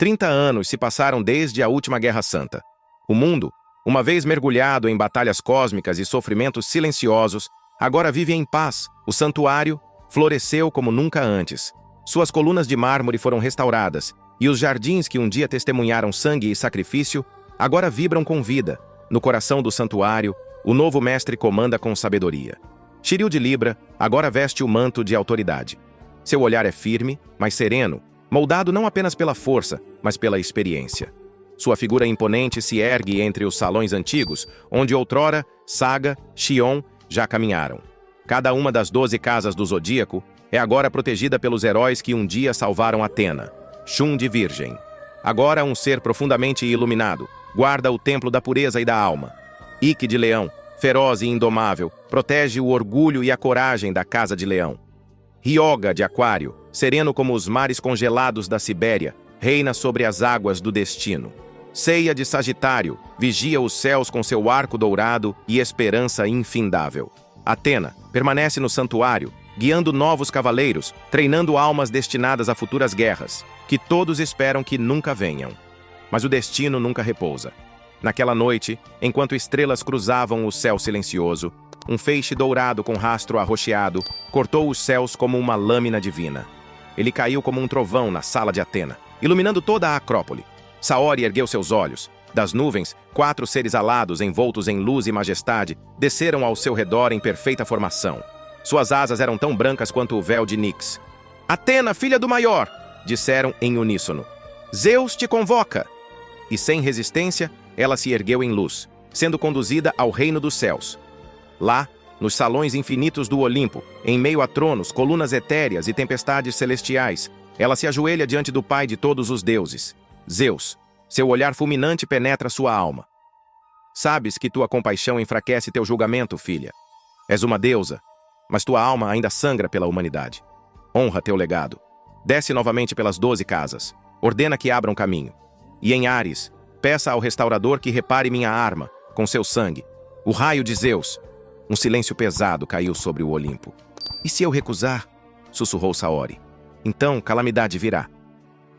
30 anos se passaram desde a última Guerra Santa. O mundo, uma vez mergulhado em batalhas cósmicas e sofrimentos silenciosos, agora vive em paz. O santuário floresceu como nunca antes. Suas colunas de mármore foram restauradas, e os jardins que um dia testemunharam sangue e sacrifício, agora vibram com vida. No coração do santuário, o novo mestre comanda com sabedoria. Shiryu de Libra agora veste o manto de autoridade. Seu olhar é firme, mas sereno, moldado não apenas pela força, mas pela experiência. Sua figura imponente se ergue entre os salões antigos, onde outrora Saga, Xion já caminharam. Cada uma das 12 casas do Zodíaco é agora protegida pelos heróis que um dia salvaram Atena. Shun de Virgem. Agora um ser profundamente iluminado, guarda o templo da pureza e da alma. Ikki de Leão, feroz e indomável, protege o orgulho e a coragem da Casa de Leão. Ryoga de Aquário, sereno como os mares congelados da Sibéria, reina sobre as águas do destino. Ceia de Sagitário, vigia os céus com seu arco dourado e esperança infindável. Atena permanece no santuário, guiando novos cavaleiros, treinando almas destinadas a futuras guerras, que todos esperam que nunca venham. Mas o destino nunca repousa. Naquela noite, enquanto estrelas cruzavam o céu silencioso, um feixe dourado com rastro arroxeado cortou os céus como uma lâmina divina. Ele caiu como um trovão na sala de Atena, iluminando toda a Acrópole. Saori ergueu seus olhos. Das nuvens, 4 seres alados, envoltos em luz e majestade, desceram ao seu redor em perfeita formação. Suas asas eram tão brancas quanto o véu de Nix. "Atena, filha do maior!" disseram em uníssono. "Zeus te convoca!" E sem resistência, ela se ergueu em luz, sendo conduzida ao reino dos céus. Lá, nos salões infinitos do Olimpo, em meio a tronos, colunas etéreas e tempestades celestiais, ela se ajoelha diante do pai de todos os deuses, Zeus. Seu olhar fulminante penetra sua alma. "Sabes que tua compaixão enfraquece teu julgamento, filha. És uma deusa, mas tua alma ainda sangra pela humanidade. Honra teu legado. Desce novamente pelas 12 casas. Ordena que abram caminho. E em Ares, peça ao restaurador que repare minha arma, com seu sangue. O raio de Zeus." Um silêncio pesado caiu sobre o Olimpo. "E se eu recusar?" sussurrou Saori. "Então calamidade virá.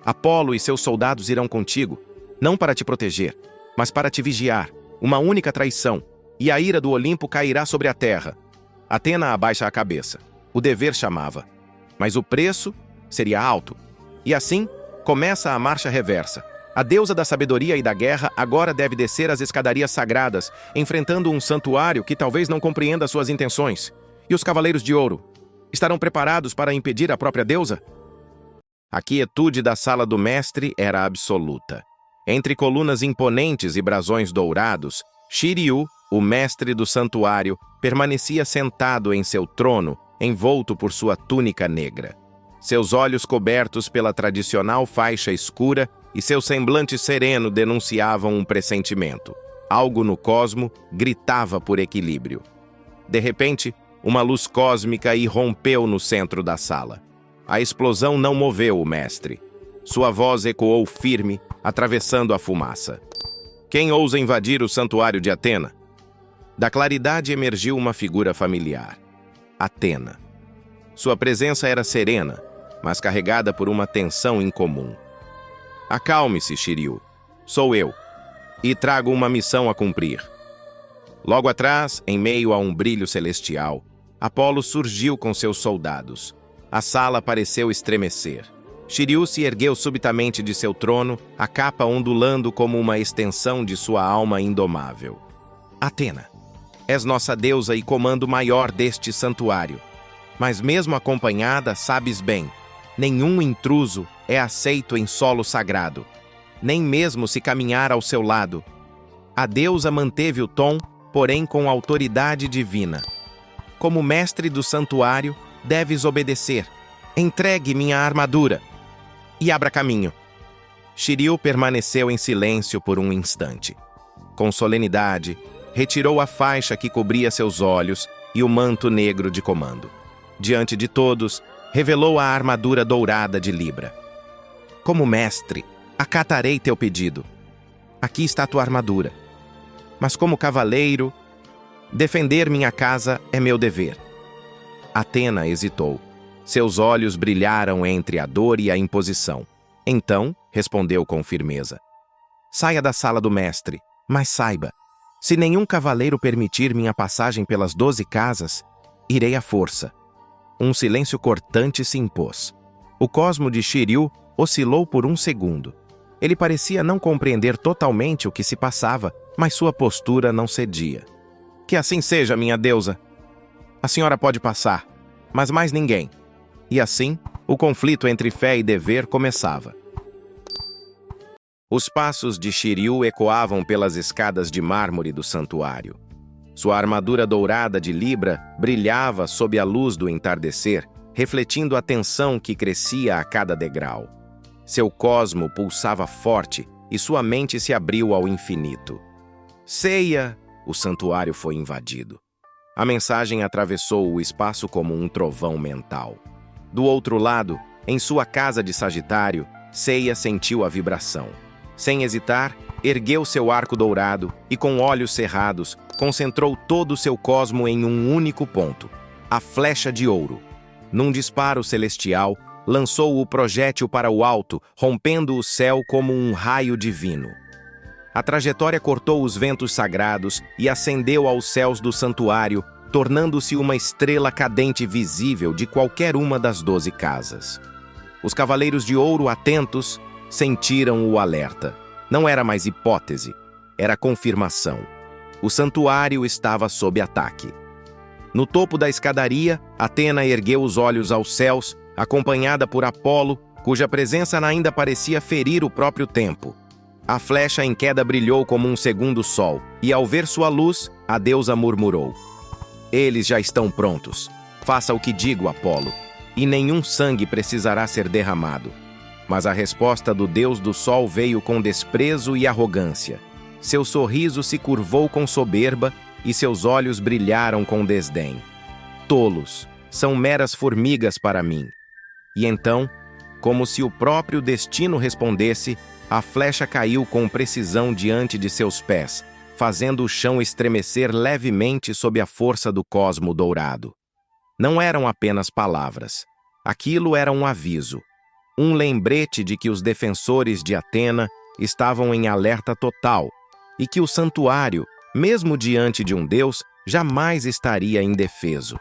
Apolo e seus soldados irão contigo, não para te proteger, mas para te vigiar. Uma única traição, e a ira do Olimpo cairá sobre a terra." Atena abaixa a cabeça. O dever chamava. Mas o preço seria alto. E assim, começa a marcha reversa. A deusa da sabedoria e da guerra agora deve descer as escadarias sagradas, enfrentando um santuário que talvez não compreenda suas intenções. E os cavaleiros de ouro estarão preparados para impedir a própria deusa? A quietude da sala do mestre era absoluta. Entre colunas imponentes e brasões dourados, Shiryu, o mestre do santuário, permanecia sentado em seu trono, envolto por sua túnica negra. Seus olhos cobertos pela tradicional faixa escura e seu semblante sereno denunciavam um pressentimento. Algo no cosmo gritava por equilíbrio. De repente, uma luz cósmica irrompeu no centro da sala. A explosão não moveu o mestre. Sua voz ecoou firme, atravessando a fumaça. "Quem ousa invadir o santuário de Atena?" Da claridade emergiu uma figura familiar. Atena. Sua presença era serena, mas carregada por uma tensão incomum. "Acalme-se, Shiryu. Sou eu, e trago uma missão a cumprir." Logo atrás, em meio a um brilho celestial, Apolo surgiu com seus soldados. A sala pareceu estremecer. Shiryu se ergueu subitamente de seu trono, a capa ondulando como uma extensão de sua alma indomável. "Atena, és nossa deusa e comando maior deste santuário. Mas mesmo acompanhada, sabes bem, nenhum intruso é aceito em solo sagrado, nem mesmo se caminhar ao seu lado. A deusa manteve o tom, porém com autoridade divina. Como mestre do santuário, deves obedecer. Entregue minha armadura e abra caminho." Shiryu permaneceu em silêncio por um instante. Com solenidade, retirou a faixa que cobria seus olhos e o manto negro de comando. Diante de todos, revelou a armadura dourada de Libra. "Como mestre, acatarei teu pedido. Aqui está tua armadura. Mas como cavaleiro, defender minha casa é meu dever." Atena hesitou. Seus olhos brilharam entre a dor e a imposição. Então, respondeu com firmeza. Saia da sala do mestre, mas saiba, se nenhum cavaleiro permitir minha passagem pelas 12 casas, irei à força. Um silêncio cortante se impôs. O cosmo de Shiryu oscilou por um segundo. Ele parecia não compreender totalmente o que se passava, mas sua postura não cedia. Que assim seja, minha deusa. A senhora pode passar, mas mais ninguém. E assim, o conflito entre fé e dever começava. Os passos de Shiryu ecoavam pelas escadas de mármore do santuário. Sua armadura dourada de libra brilhava sob a luz do entardecer, refletindo a tensão que crescia a cada degrau. Seu cosmo pulsava forte e sua mente se abriu ao infinito. Ceia! O santuário foi invadido. A mensagem atravessou o espaço como um trovão mental. Do outro lado, em sua casa de Sagitário, Seiya sentiu a vibração. Sem hesitar, ergueu seu arco dourado e, com olhos cerrados, concentrou todo o seu cosmo em um único ponto, a flecha de ouro. Num disparo celestial, lançou o projétil para o alto, rompendo o céu como um raio divino. A trajetória cortou os ventos sagrados e ascendeu aos céus do santuário, tornando-se uma estrela cadente visível de qualquer uma das 12 casas. Os cavaleiros de ouro, atentos, sentiram o alerta. Não era mais hipótese, era confirmação. O santuário estava sob ataque. No topo da escadaria, Atena ergueu os olhos aos céus, acompanhada por Apolo, cuja presença ainda parecia ferir o próprio tempo. A flecha em queda brilhou como um segundo sol, e ao ver sua luz, a deusa murmurou: Eles já estão prontos. Faça o que digo, Apolo, e nenhum sangue precisará ser derramado. Mas a resposta do deus do sol veio com desprezo e arrogância. Seu sorriso se curvou com soberba e seus olhos brilharam com desdém. Tolos, são meras formigas para mim. E então, como se o próprio destino respondesse, a flecha caiu com precisão diante de seus pés, fazendo o chão estremecer levemente sob a força do cosmo dourado. Não eram apenas palavras. Aquilo era um aviso. Um lembrete de que os defensores de Atena estavam em alerta total e que o santuário, mesmo diante de um deus, jamais estaria indefeso.